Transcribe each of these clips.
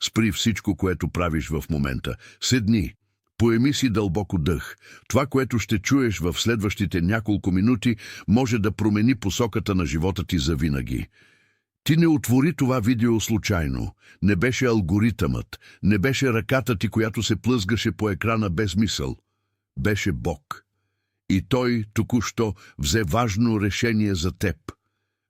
Спри всичко, което правиш в момента. Седни. Поеми си дълбоко дъх. Това, което ще чуеш в следващите няколко минути, може да промени посоката на живота ти завинаги. Ти не отвори това видео случайно. Не беше алгоритъмът, не беше ръката ти, която се плъзгаше по екрана без мисъл. Беше Бог. И Той току-що взе важно решение за теб.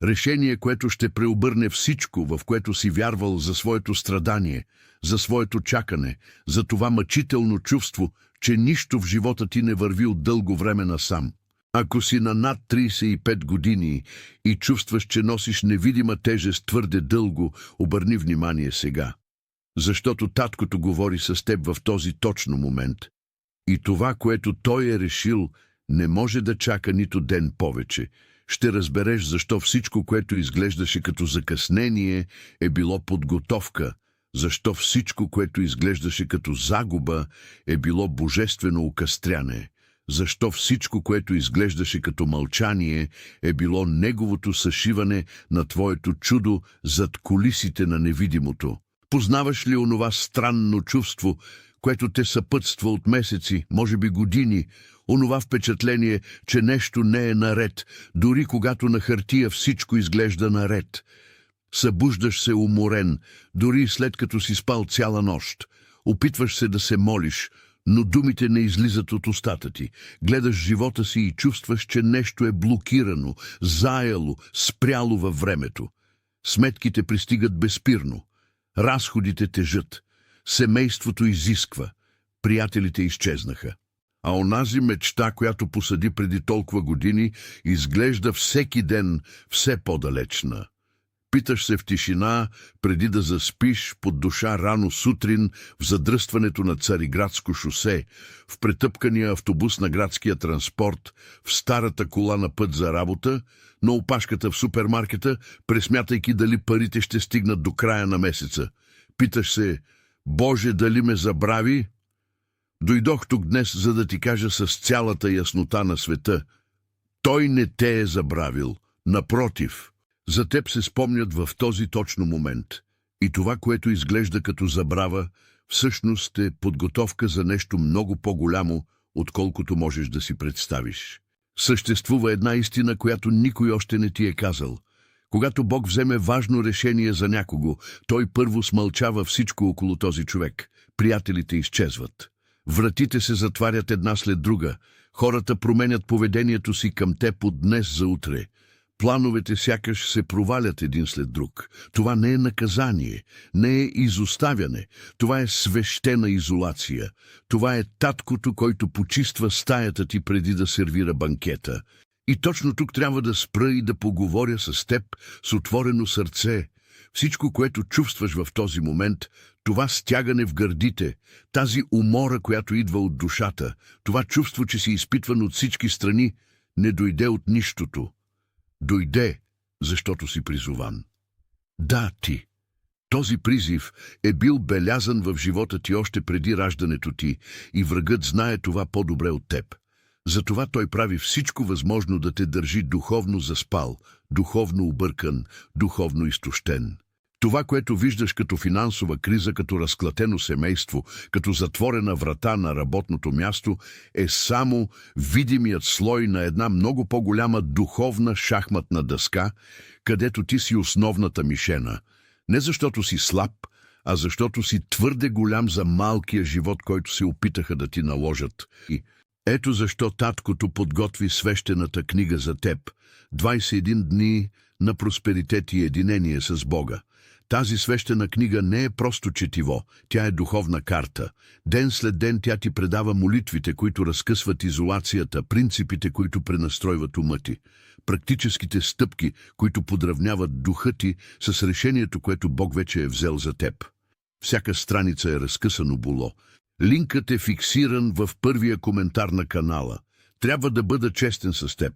Решение, което ще преобърне всичко, в което си вярвал, за своето страдание, за своето чакане, за това мъчително чувство, че нищо в живота ти не върви от дълго време насам. Ако си на над 35 години и чувстваш, че носиш невидима тежест твърде дълго, обърни внимание сега. Защото таткото говори с теб в този точно момент. И това, което той е решил, не може да чака нито ден повече. Ще разбереш защо всичко, което изглеждаше като закъснение, е било подготовка, защо всичко, което изглеждаше като загуба, е било божествено окъстряне, защо всичко, което изглеждаше като мълчание, е било неговото съшиване на твоето чудо зад кулисите на невидимото. Познаваш ли онова странно чувство, което те съпътства от месеци, може би години, онова впечатление, че нещо не е наред, дори когато на хартия всичко изглежда наред? Събуждаш се уморен, дори след като си спал цяла нощ. Опитваш се да се молиш, но думите не излизат от устата ти. Гледаш живота си и чувстваш, че нещо е блокирано, заело, спряло във времето. Сметките пристигат безспирно. Разходите тежат. Семейството изисква. Приятелите изчезнаха. А онази мечта, която посади преди толкова години, изглежда всеки ден все по-далечна. Питаш се в тишина, преди да заспиш, под душа рано сутрин, в задръстването на Цариградско шосе, в претъпкания автобус на градския транспорт, в старата кола на път за работа, на опашката в супермаркета, пресмятайки дали парите ще стигнат до края на месеца. Питаш се: Боже, дали ме забрави? Дойдох тук днес, за да ти кажа с цялата яснота на света: Той не те е забравил. Напротив, за теб се спомнят в този точно момент. И това, което изглежда като забрава, всъщност е подготовка за нещо много по-голямо, отколкото можеш да си представиш. Съществува една истина, която никой още не ти е казал. Когато Бог вземе важно решение за някого, Той първо смълчава всичко около този човек. Приятелите изчезват. Вратите се затварят една след друга. Хората променят поведението си към теб от днес за утре. Плановете сякаш се провалят един след друг. Това не е наказание, не е изоставяне. Това е свещена изолация. Това е таткото, който почиства стаята ти преди да сервира банкета. И точно тук трябва да спра и да поговоря с теб с отворено сърце. Всичко, което чувстваш в този момент, това стягане в гърдите, тази умора, която идва от душата, това чувство, че си изпитван от всички страни, не дойде от нищото. Дойде, защото си призован. Да, ти. Този призив е бил белязан в живота ти още преди раждането ти и врагът знае това по-добре от теб. Затова той прави всичко възможно да те държи духовно заспал, духовно объркан, духовно изтощен. Това, което виждаш като финансова криза, като разклатено семейство, като затворена врата на работното място, е само видимият слой на една много по-голяма духовна шахматна дъска, където ти си основната мишена. Не защото си слаб, а защото си твърде голям за малкия живот, който се опитаха да ти наложат. И ето защо таткото подготви свещената книга за теб. 21 дни на просперитет и единение с Бога. Тази свещена книга не е просто четиво, тя е духовна карта. Ден след ден тя ти предава молитвите, които разкъсват изолацията, принципите, които пренастройват ума ти, практическите стъпки, които подравняват духа ти с решението, което Бог вече е взел за теб. Всяка страница е разкъсано було. Линкът е фиксиран в първия коментар на канала. Трябва да бъда честен с теб.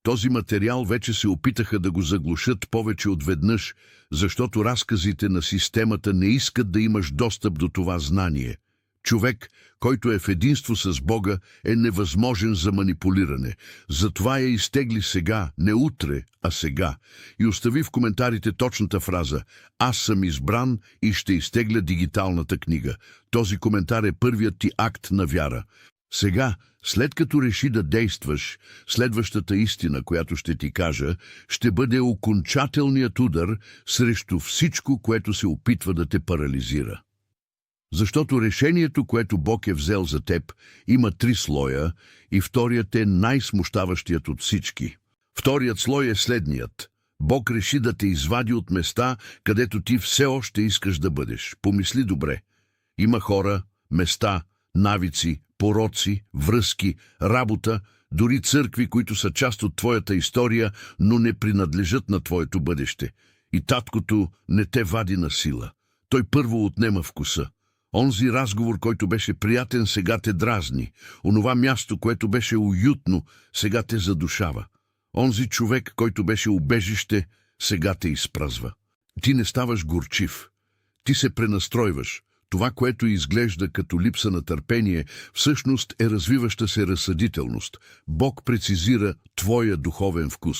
Този материал вече се опитаха да го заглушат повече от веднъж, защото разказите на системата не искат да имаш достъп до това знание. Човек, който е в единство с Бога, е невъзможен за манипулиране. Затова я изтегли сега, не утре, а сега. И остави в коментарите точната фраза: "Аз съм избран и ще изтегля дигиталната книга." Този коментар е първият ти акт на вяра. Сега, след като реши да действаш, следващата истина, която ще ти кажа, ще бъде окончателният удар срещу всичко, което се опитва да те парализира. Защото решението, което Бог е взел за теб, има 3 слоя и вторият е най-смущаващият от всички. Вторият слой е следният. Бог реши да те извади от места, където ти все още искаш да бъдеш. Помисли добре. Има хора, места, навици, пороци, връзки, работа, дори църкви, които са част от твоята история, но не принадлежат на твоето бъдеще. И таткото не те вади на сила. Той първо отнема вкуса. Онзи разговор, който беше приятен, сега те дразни. Онова място, което беше уютно, сега те задушава. Онзи човек, който беше убежище, сега те изпразва. Ти не ставаш горчив. Ти се пренастройваш. Това, което изглежда като липса на търпение, всъщност е развиваща се разсъдителност. Бог прецизира твоя духовен вкус.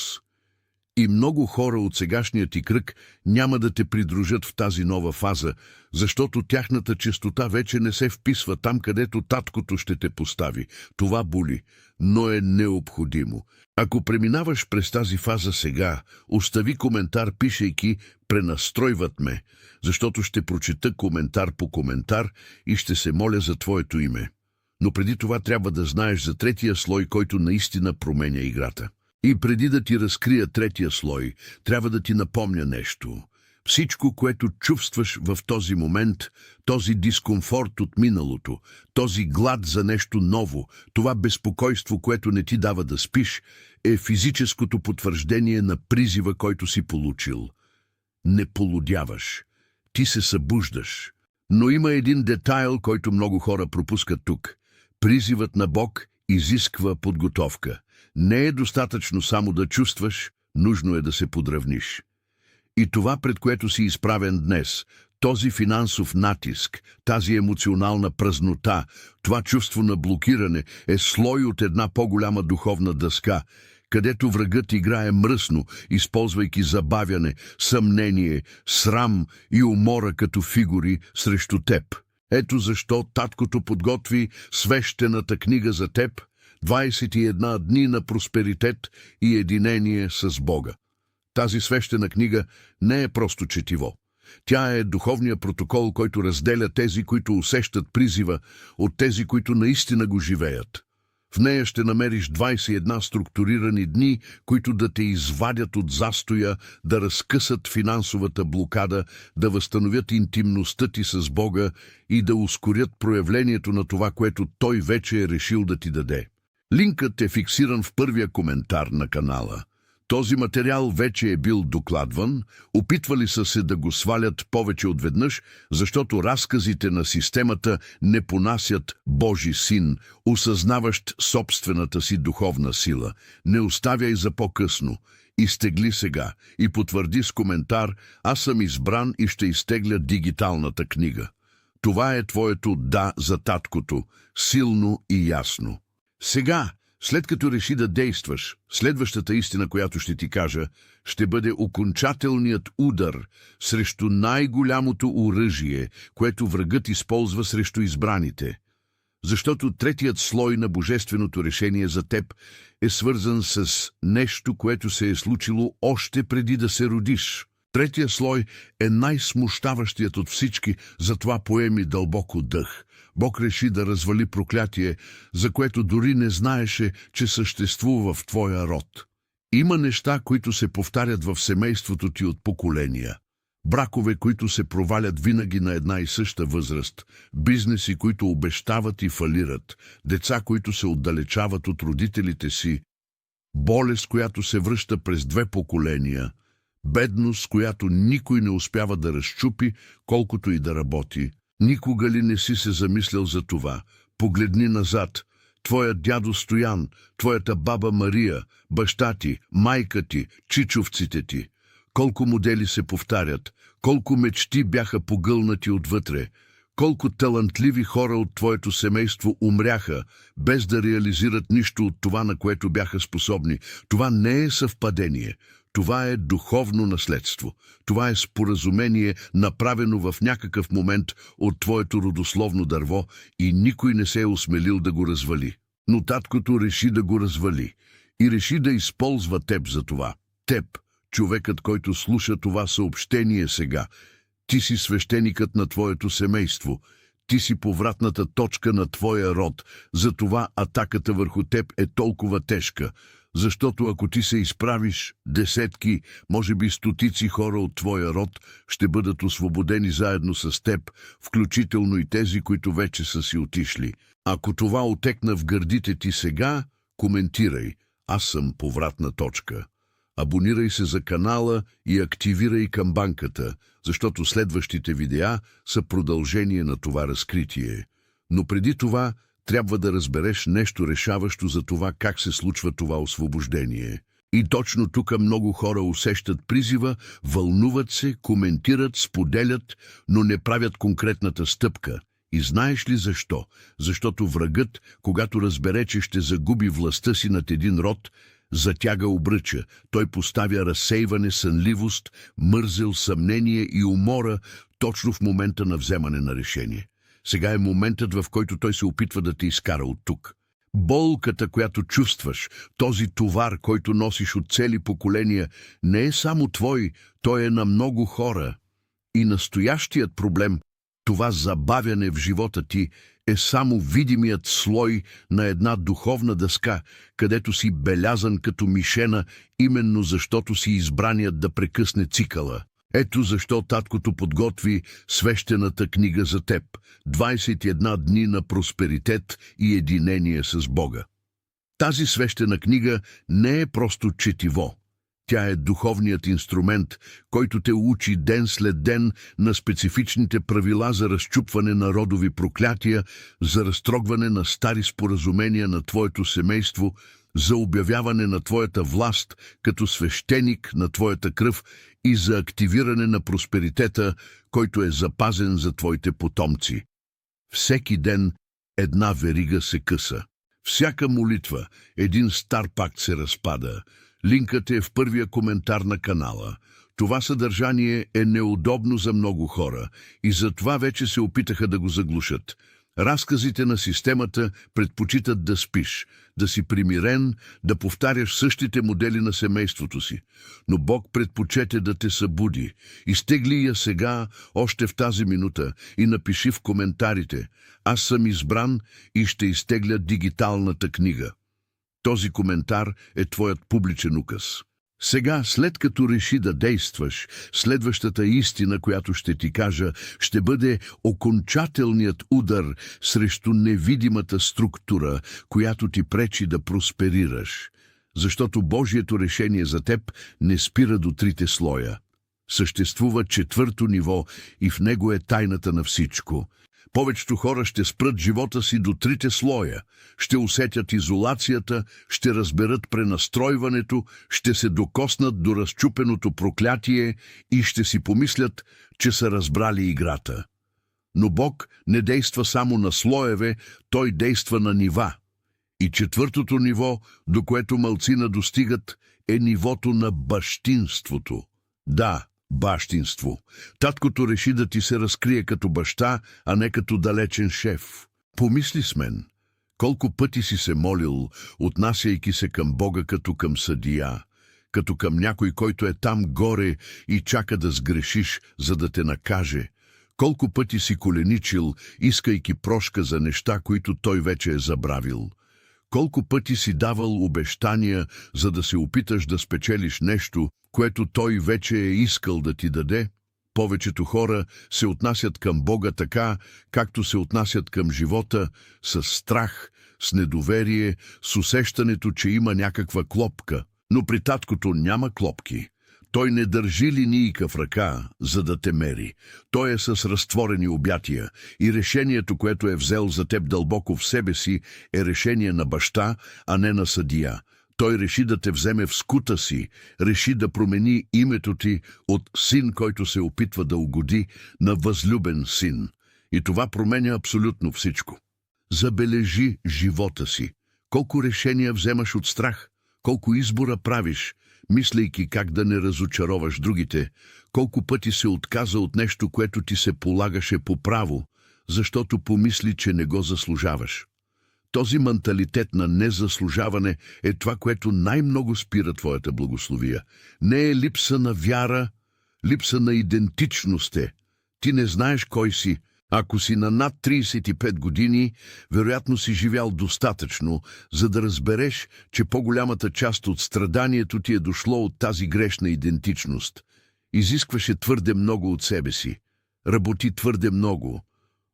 И много хора от сегашния ти кръг няма да те придружат в тази нова фаза, защото тяхната честота вече не се вписва там, където таткото ще те постави. Това боли, но е необходимо. Ако преминаваш през тази фаза сега, остави коментар, пишейки "Пренастройват ме", защото ще прочета коментар по коментар и ще се моля за твоето име. Но преди това трябва да знаеш за третия слой, който наистина променя играта. И преди да ти разкрия третия слой, трябва да ти напомня нещо. Всичко, което чувстваш в този момент, този дискомфорт от миналото, този глад за нещо ново, това безпокойство, което не ти дава да спиш, е физическото потвърждение на призива, който си получил. Не полудяваш. Ти се събуждаш. Но има един детайл, който много хора пропускат тук. Призивът на Бог изисква подготовка. Не е достатъчно само да чувстваш, нужно е да се подравниш. И това, пред което си изправен днес, този финансов натиск, тази емоционална празнота, това чувство на блокиране е слой от една по-голяма духовна дъска, където врагът играе мръсно, използвайки забавяне, съмнение, срам и умора като фигури срещу теб. Ето защо таткото подготви свещената книга за теб, 21 дни на просперитет и единение с Бога. Тази свещена книга не е просто четиво. Тя е духовният протокол, който разделя тези, които усещат призива, от тези, които наистина го живеят. В нея ще намериш 21 структурирани дни, които да те извадят от застоя, да разкъсат финансовата блокада, да възстановят интимността ти с Бога и да ускорят проявлението на това, което Той вече е решил да ти даде. Линкът е фиксиран в първия коментар на канала. Този материал вече е бил докладван, опитвали са се да го свалят повече от веднъж, защото разказите на системата не понасят Божи син, осъзнаващ собствената си духовна сила. Не оставяй за по-късно. Изтегли сега и потвърди с коментар: "Аз съм избран и ще изтегля дигиталната книга." Това е твоето "да" за таткото, силно и ясно. Сега, след като реши да действаш, следващата истина, която ще ти кажа, ще бъде окончателният удар срещу най-голямото оръжие, което врагът използва срещу избраните. Защото третият слой на божественото решение за теб е свързан с нещо, което се е случило още преди да се родиш. Третия слой е най-смущаващият от всички, затова поеми дълбоко дъх. Бог реши да развали проклятие, за което дори не знаеше, че съществува в твоя род. Има неща, които се повтарят в семейството ти от поколения. Бракове, които се провалят винаги на една и съща възраст, бизнеси, които обещават и фалират, деца, които се отдалечават от родителите си, болест, която се връща през 2 поколения, бедност, която никой не успява да разчупи, колкото и да работи. Никога ли не си се замислял за това? Погледни назад. Твоят дядо Стоян, твоята баба Мария, баща ти, майка ти, чичовците ти. Колко модели се повтарят, колко мечти бяха погълнати отвътре, Колко талантливи хора от твоето семейство умряха, без да реализират нищо от това, на което бяха способни. Това не е съвпадение. Това е духовно наследство. Това е споразумение, направено в някакъв момент от твоето родословно дърво и никой не се е осмелил да го развали. Но таткото реши да го развали и реши да използва теб за това. Теб, човекът, който слуша това съобщение сега. Ти си свещеникът на твоето семейство. Ти си повратната точка на твоя род. Затова атаката върху теб е толкова тежка. Защото ако ти се изправиш, десетки, може би стотици хора от твоя род ще бъдат освободени заедно с теб, включително и тези, които вече са си отишли. Ако това отекна в гърдите ти сега, коментирай. Аз съм повратна точка. Абонирай се за канала и активирай камбанката, защото следващите видеа са продължение на това разкритие. Но преди това трябва да разбереш нещо решаващо за това как се случва това освобождение. И точно тук много хора усещат призива, вълнуват се, коментират, споделят, но не правят конкретната стъпка. И знаеш ли защо? Защото врагът, когато разбере, че ще загуби властта си над един род, затяга обръча. Той поставя разсейване, сънливост, мързел, съмнение и умора точно в момента на вземане на решение. Сега е моментът, в който той се опитва да те изкара от тук. Болката, която чувстваш, този товар, който носиш от цели поколения, не е само твой, той е на много хора. И настоящият проблем, това забавяне в живота ти, е само видимият слой на една духовна дъска, където си белязан като мишена, именно защото си избраният да прекъсне цикъла. Ето защо таткото подготви свещената книга за теб – 21 дни на просперитет и единение с Бога. Тази свещена книга не е просто четиво. Тя е духовният инструмент, който те учи ден след ден на специфичните правила за разчупване на родови проклятия, за разтрогване на стари споразумения на твоето семейство, за обявяване на твоята власт като свещеник на твоята кръв и за активиране на просперитета, който е запазен за твоите потомци. Всеки ден една верига се къса. Всяка молитва, един стар пакт се разпада. Линкът е в първия коментар на канала. Това съдържание е неудобно за много хора и затова вече се опитаха да го заглушат. Разказите на системата предпочитат да спиш, да си примирен, да повтаряш същите модели на семейството си. Но Бог предпочете да те събуди. Изтегли я сега, още в тази минута, и напиши в коментарите: «Аз съм избран и ще изтегля дигиталната книга». Този коментар е твоят публичен указ. Сега, след като реши да действаш, следващата истина, която ще ти кажа, ще бъде окончателният удар срещу невидимата структура, която ти пречи да просперираш. Защото Божието решение за теб не спира до 3 слоя. Съществува 4-то ниво и в него е тайната на всичко. Повечето хора ще спрат живота си до 3 слоя, ще усетят изолацията, ще разберат пренастройването, ще се докоснат до разчупеното проклятие и ще си помислят, че са разбрали играта. Но Бог не действа само на слоеве, Той действа на нива. И 4-то ниво, до което малцина достигат, е нивото на бащинството. Да, бащинство. Таткото реши да ти се разкрие като баща, а не като далечен шеф. Помисли с мен. Колко пъти си се молил, отнасяйки се към Бога като към съдия, като към някой, който е там горе и чака да сгрешиш, за да те накаже. Колко пъти си коленичил, искайки прошка за неща, които той вече е забравил. Колко пъти си давал обещания, за да се опиташ да спечелиш нещо, което той вече е искал да ти даде? Повечето хора се отнасят към Бога така, както се отнасят към живота, с страх, с недоверие, с усещането, че има някаква клопка. Но при таткото няма клопки. Той не държи линийка в ръка, за да те мери. Той е с разтворени обятия и решението, което е взел за теб дълбоко в себе си, е решение на баща, а не на съдия. Той реши да те вземе в скута си, реши да промени името ти от син, който се опитва да угоди, на възлюбен син. И това променя абсолютно всичко. Забележи живота си. Колко решения вземаш от страх, колко избора правиш, мислейки как да не разочароваш другите, колко пъти се отказа от нещо, което ти се полагаше по право, защото помисли, че не го заслужаваш. Този менталитет на незаслужаване е това, което най-много спира твоята благословия. Не е липса на вяра, липса на идентичност е. Ти не знаеш кой си. Ако си на над 35 години, вероятно си живял достатъчно, за да разбереш, че по-голямата част от страданието ти е дошло от тази грешна идентичност. Изискваше твърде много от себе си. Работи твърде много.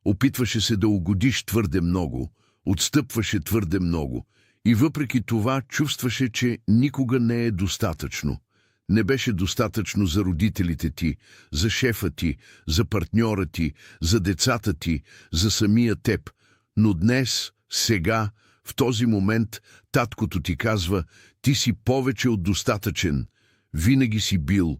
Опитваше се да угодиш твърде много. Отстъпваше твърде много. И въпреки това чувстваше, че никога не е достатъчно. Не беше достатъчно за родителите ти, за шефа ти, за партньора ти, за децата ти, за самия теб. Но днес, сега, в този момент, таткото ти казва, ти си повече от достатъчен. Винаги си бил.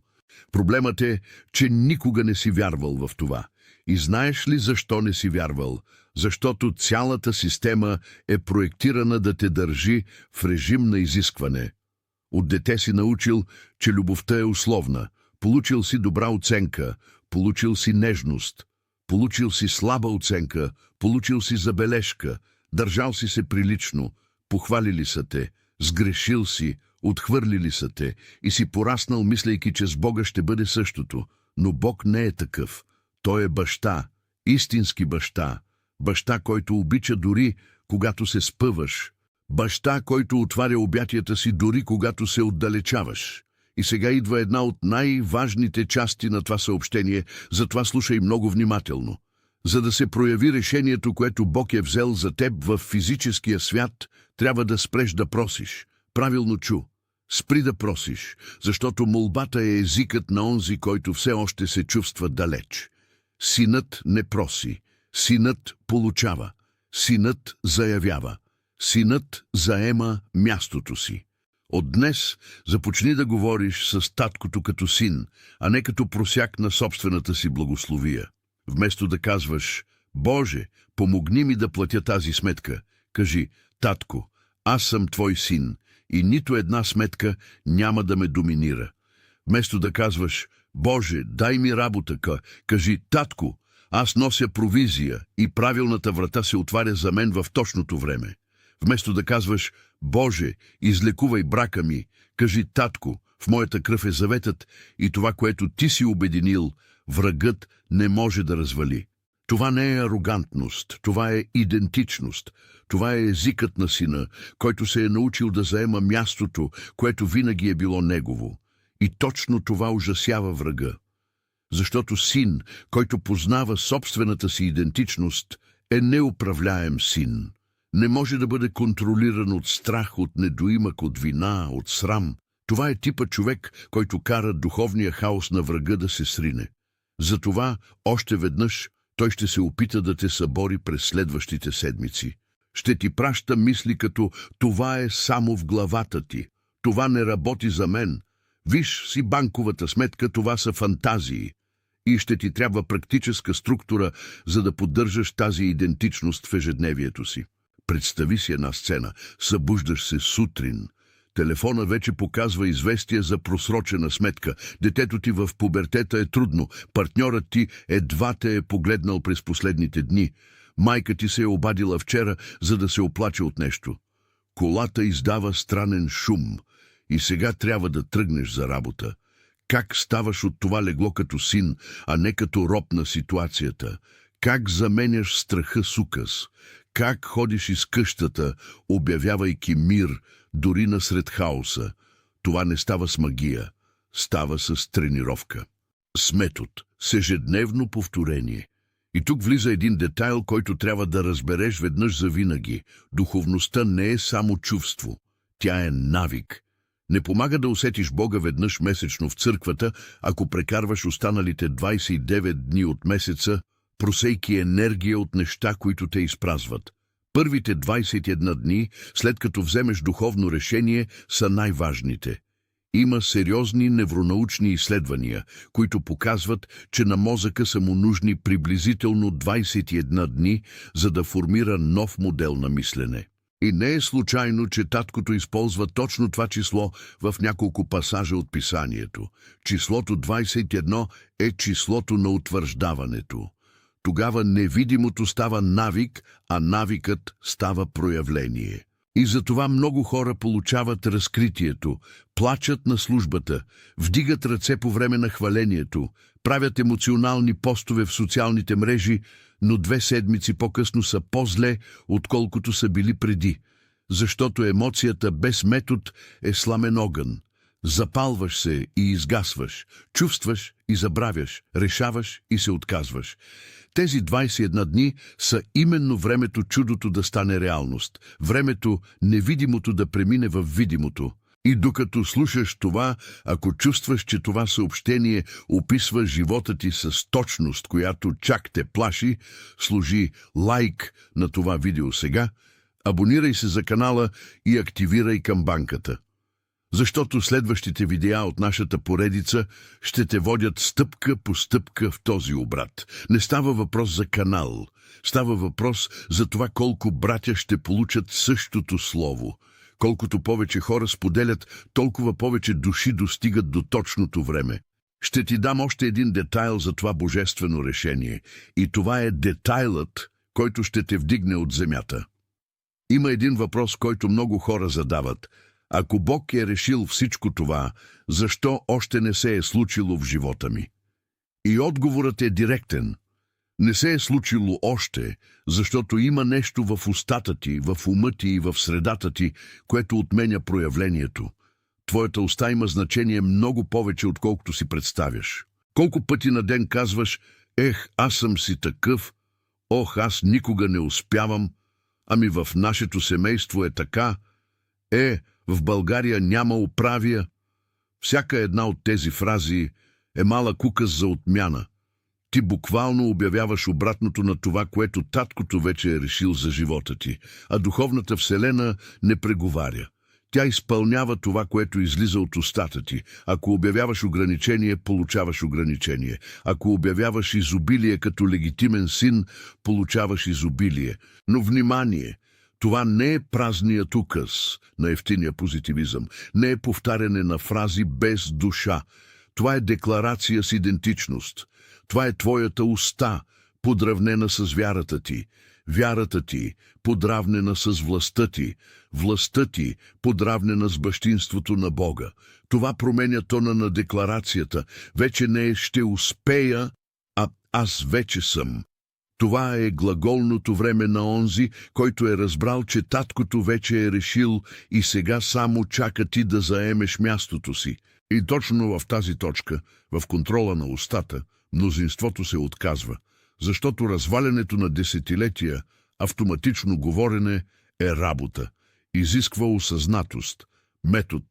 Проблемът е, че никога не си вярвал в това. И знаеш ли защо не си вярвал? Защото цялата система е проектирана да те държи в режим на изискване. От дете си научил, че любовта е условна. Получил си добра оценка, получил си нежност. Получил си слаба оценка, получил си забележка. Държал си се прилично, похвалили са те, сгрешил си, отхвърлили са те и си пораснал, мислейки, че с Бога ще бъде същото. Но Бог не е такъв. Той е баща, истински баща. Баща, който обича дори, когато се спъваш. Баща, който отваря обятията си дори когато се отдалечаваш. И сега идва една от най-важните части на това съобщение, затова слушай много внимателно. За да се прояви решението, което Бог е взел за теб в физическия свят, трябва да спреш да просиш. Правилно чу. Спри да просиш, защото молбата е езикът на онзи, който все още се чувства далеч. Синът не проси. Синът получава. Синът заявява. Синът заема мястото си. От днес започни да говориш с таткото като син, а не като просяк на собствената си благословия. Вместо да казваш, Боже, помогни ми да платя тази сметка, кажи, татко, аз съм твой син и нито една сметка няма да ме доминира. Вместо да казваш, Боже, дай ми работа, кажи, татко, аз нося провизия и правилната врата се отваря за мен в точното време. Вместо да казваш, Боже, излекувай брака ми, кажи, татко, в моята кръв е заветът и това, което ти си обединил, врагът не може да развали. Това не е арогантност, това е идентичност, това е езикът на сина, който се е научил да заема мястото, което винаги е било негово. И точно това ужасява врага. Защото син, който познава собствената си идентичност, е неуправляем син. Не може да бъде контролиран от страх, от недоимък, от вина, от срам. Това е типът човек, който кара духовния хаос на врага да се срине. Затова, още веднъж, той ще се опита да те събори през следващите седмици. Ще ти праща мисли като «това е само в главата ти», «това не работи за мен», «виж си банковата сметка, това са фантазии». И ще ти трябва практическа структура, за да поддържаш тази идентичност в ежедневието си. Представи си една сцена. Събуждаш се сутрин. Телефона вече показва известие за просрочена сметка. Детето ти в пубертета е трудно. Партньорът ти едва те е погледнал през последните дни. Майка ти се е обадила вчера, за да се оплаче от нещо. Колата издава странен шум. И сега трябва да тръгнеш за работа. Как ставаш от това легло като син, а не като роб на ситуацията? Как заменяш страха с указ? Как ходиш из къщата, обявявайки мир, дори насред хаоса? Това не става с магия, става с тренировка. С метод, с ежедневно повторение. И тук влиза един детайл, който трябва да разбереш веднъж завинаги. Духовността не е само чувство, тя е навик. Не помага да усетиш Бога веднъж месечно в църквата, ако прекарваш останалите 29 дни от месеца, просейки енергия от неща, които те изпразват. Първите 21 дни, след като вземеш духовно решение, са най-важните. Има сериозни невронаучни изследвания, които показват, че на мозъка са му нужни приблизително 21 дни, за да формира нов модел на мислене. И не е случайно, че таткото използва точно това число в няколко пасажа от писанието. Числото 21 е числото на утвърждаването. Тогава невидимото става навик, а навикът става проявление. И затова много хора получават разкритието, плачат на службата, вдигат ръце по време на хвалението, правят емоционални постове в социалните мрежи, но 2 седмици по-късно са по-зле, отколкото са били преди. Защото емоцията без метод е сламен огън. Запалваш се и изгасваш, чувстваш и забравяш, решаваш и се отказваш. Тези 21 дни са именно времето чудото да стане реалност, времето невидимото да премине в видимото. И докато слушаш това, ако чувстваш, че това съобщение описва живота ти с точност, която чак те плаши, сложи лайк на това видео сега, абонирай се за канала и активирай камбанката. Защото следващите видеа от нашата поредица ще те водят стъпка по стъпка в този обрат. Не става въпрос за канал, става въпрос за това колко братя ще получат същото слово. Колкото повече хора споделят, толкова повече души достигат до точното време. Ще ти дам още един детайл за това божествено решение. И това е детайлът, който ще те вдигне от земята. Има един въпрос, който много хора задават. Ако Бог е решил всичко това, защо още не се е случило в живота ми? И отговорът е директен. Не се е случило още, защото има нещо в устата ти, в ума ти и в средата ти, което отменя проявлението. Твоята уста има значение много повече, отколкото си представяш. Колко пъти на ден казваш: «Ех, аз съм си такъв», «Ох, аз никога не успявам», «Ами в нашето семейство е така», «В България няма оправия». Всяка една от тези фрази е малък указ за отмяна. Ти буквално обявяваш обратното на това, което таткото вече е решил за живота ти, а духовната вселена не преговаря. Тя изпълнява това, което излиза от устата ти. Ако обявяваш ограничение, получаваш ограничение. Ако обявяваш изобилие като легитимен син, получаваш изобилие. Но внимание! Това не е празният указ на евтиния позитивизъм, не е повтаряне на фрази без душа. Това е декларация с идентичност. Това е твоята уста, подравнена с вярата ти, подравнена с властта ти, подравнена с бащинството на Бога. Това променя тона на декларацията. Вече не е «ще успея», а «аз вече съм». Това е глаголното време на онзи, който е разбрал, че таткото вече е решил и сега само чака ти да заемеш мястото си. И точно в тази точка, в контрола на устата, мнозинството се отказва, защото развалянето на десетилетия, автоматично говорене е работа, изисква осъзнатост, метод,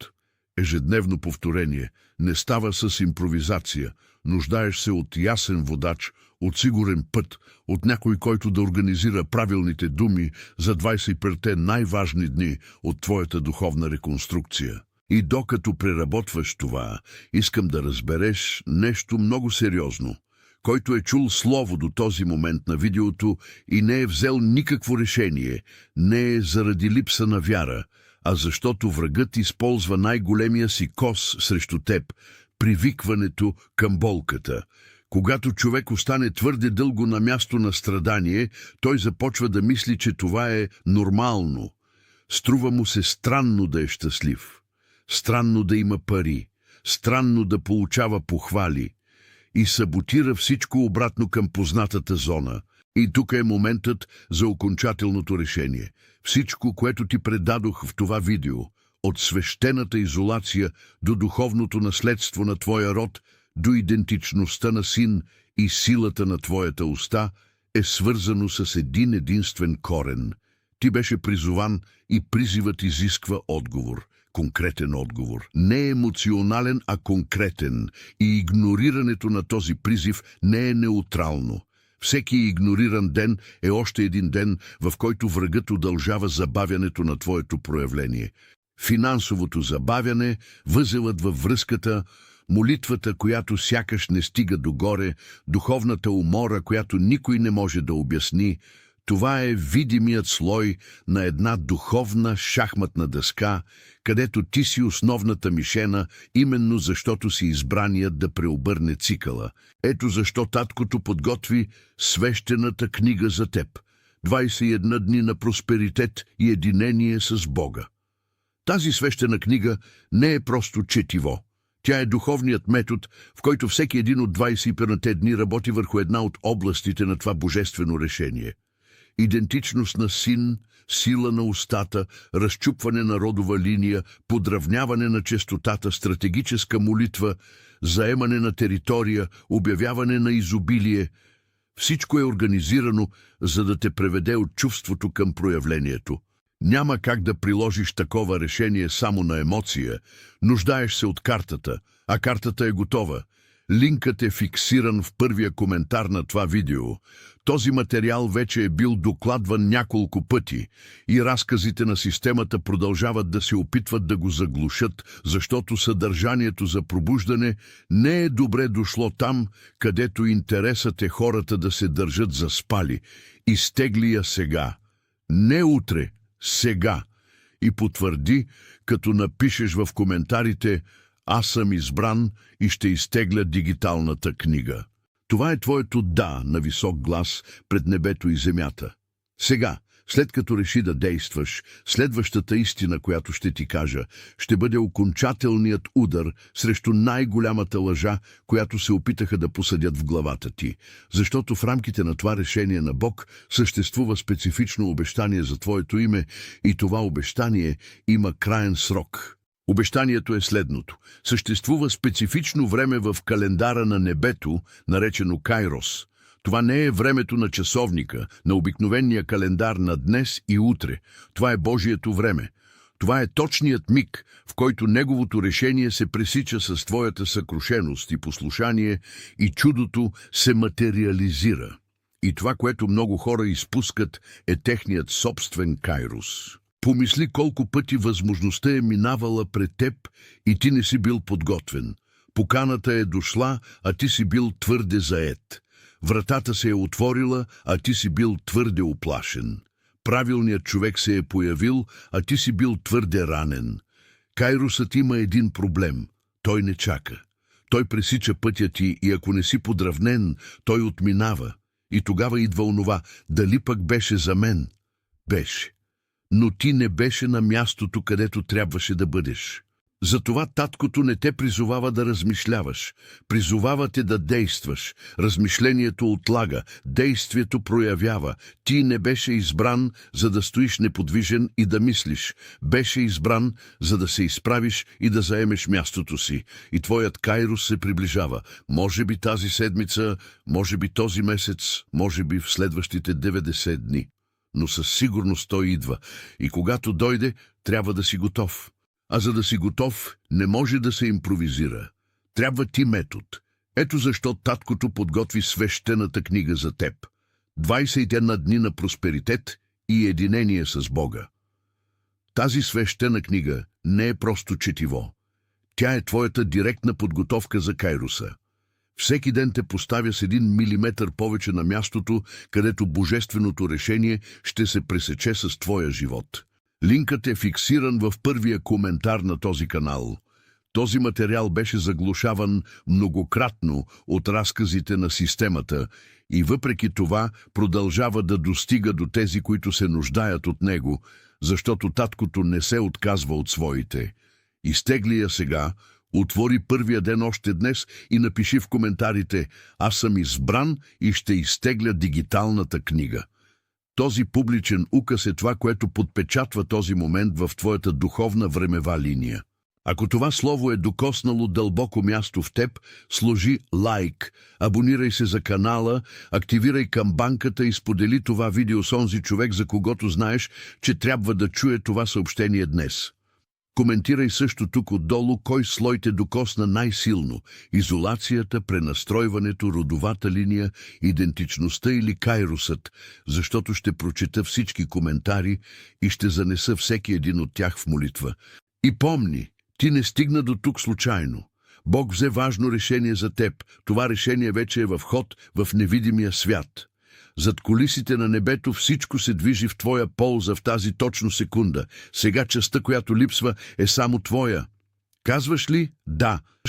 ежедневно повторение, не става с импровизация, нуждаеш се от ясен водач, от сигурен път, от някой, който да организира правилните думи за 25-те най-важни дни от твоята духовна реконструкция. И докато преработваш това, искам да разбереш нещо много сериозно. Който е чул слово до този момент на видеото и не е взел никакво решение, не е заради липса на вяра, а защото врагът използва най-големия си кос срещу теб – привикването към болката. Когато човек остане твърде дълго на място на страдание, той започва да мисли, че това е нормално. Струва му се странно да е щастлив, странно да има пари, странно да получава похвали и саботира всичко обратно към познатата зона. И тук е моментът за окончателното решение. Всичко, което ти предадох в това видео, от свещената изолация до духовното наследство на твоя род, до идентичността на син и силата на твоята уста, е свързано с един единствен корен. Ти беше призован и призивът изисква отговор. Конкретен отговор. Не емоционален, а конкретен. И игнорирането на този призив не е неутрално. Всеки игнориран ден е още един ден, в който врагът удължава забавянето на твоето проявление. Финансовото забавяне, възелът във връзката, молитвата, която сякаш не стига догоре, духовната умора, която никой не може да обясни, това е видимият слой на една духовна шахматна дъска, където ти си основната мишена, именно защото си избраният да преобърне цикъла. Ето защо таткото подготви свещената книга за теб. 21 дни на просперитет и единение с Бога. Тази свещена книга не е просто четиво. Тя е духовният метод, в който всеки един от 21-те дни работи върху една от областите на това божествено решение. Идентичност на син, сила на устата, разчупване на родова линия, подравняване на честотата, стратегическа молитва, заемане на територия, обявяване на изобилие. Всичко е организирано, за да те преведе от чувството към проявлението. Няма как да приложиш такова решение само на емоция. Нуждаеш се от картата, а картата е готова. Линкът е фиксиран в първия коментар на това видео. Този материал вече е бил докладван няколко пъти и разказите на системата продължават да се опитват да го заглушат, защото съдържанието за пробуждане не е добре дошло там, където интересът е хората да се държат заспали. Изтегли я сега. Не утре, сега. И потвърди, като напишеш в коментарите: "Аз съм избран и ще изтегля дигиталната книга." Това е твоето "да" на висок глас пред небето и земята. Сега, след като реши да действаш, следващата истина, която ще ти кажа, ще бъде окончателният удар срещу най-голямата лъжа, която се опитаха да посадят в главата ти. Защото в рамките на това решение на Бог съществува специфично обещание за твоето име и това обещание има краен срок. Обещанието е следното. Съществува специфично време в календара на небето, наречено Кайрос. Това не е времето на часовника, на обикновения календар на днес и утре. Това е Божието време. Това е точният миг, в който Неговото решение се пресича с твоята съкрушеност и послушание и чудото се материализира. И това, което много хора изпускат, е техният собствен Кайрос. Помисли колко пъти възможността е минавала пред теб и ти не си бил подготвен. Поканата е дошла, а ти си бил твърде заед. Вратата се е отворила, а ти си бил твърде уплашен. Правилният човек се е появил, а ти си бил твърде ранен. Кайросът има един проблем. Той не чака. Той пресича пътя ти и ако не си подравнен, той отминава. И тогава идва онова: дали пък беше за мен? Беше. Но ти не беше на мястото, където трябваше да бъдеш. Затова таткото не те призовава да размишляваш. Призовава те да действаш. Размишлението отлага, действието проявява. Ти не беше избран, за да стоиш неподвижен и да мислиш. Беше избран, за да се изправиш и да заемеш мястото си. И твоят Кайрос се приближава. Може би тази седмица, може би този месец, може би в следващите 90 дни. Но със сигурност той идва и когато дойде, трябва да си готов. А за да си готов, не може да се импровизира. Трябва ти метод. Ето защо таткото подготви свещената книга за теб. 21 дни на просперитет и единение с Бога. Тази свещена книга не е просто четиво. Тя е твоята директна подготовка за Кайроса. Всеки ден те поставя с 1 милиметър повече на мястото, където божественото решение ще се пресече с твоя живот. Линкът е фиксиран в първия коментар на този канал. Този материал беше заглушаван многократно от разказите на системата и въпреки това продължава да достига до тези, които се нуждаят от него, защото таткото не се отказва от своите. Изтегли я сега, отвори първия ден още днес и напиши в коментарите: "Аз съм избран и ще изтегля дигиталната книга." Този публичен указ е това, което подпечатва този момент в твоята духовна времева линия. Ако това слово е докоснало дълбоко място в теб, сложи лайк, абонирай се за канала, активирай камбанката и сподели това видео с онзи човек, за когото знаеш, че трябва да чуе това съобщение днес. Коментирай също тук отдолу кой слой те докосна най-силно – изолацията, пренастройването, родовата линия, идентичността или Кайросът, защото ще прочета всички коментари и ще занеса всеки един от тях в молитва. И помни, ти не стигна до тук случайно. Бог взе важно решение за теб. Това решение вече е в ход в невидимия свят. Зад кулисите на небето всичко се движи в твоя полза в тази точно секунда. Сега частта, която липсва, е само твоя. Казваш ли да?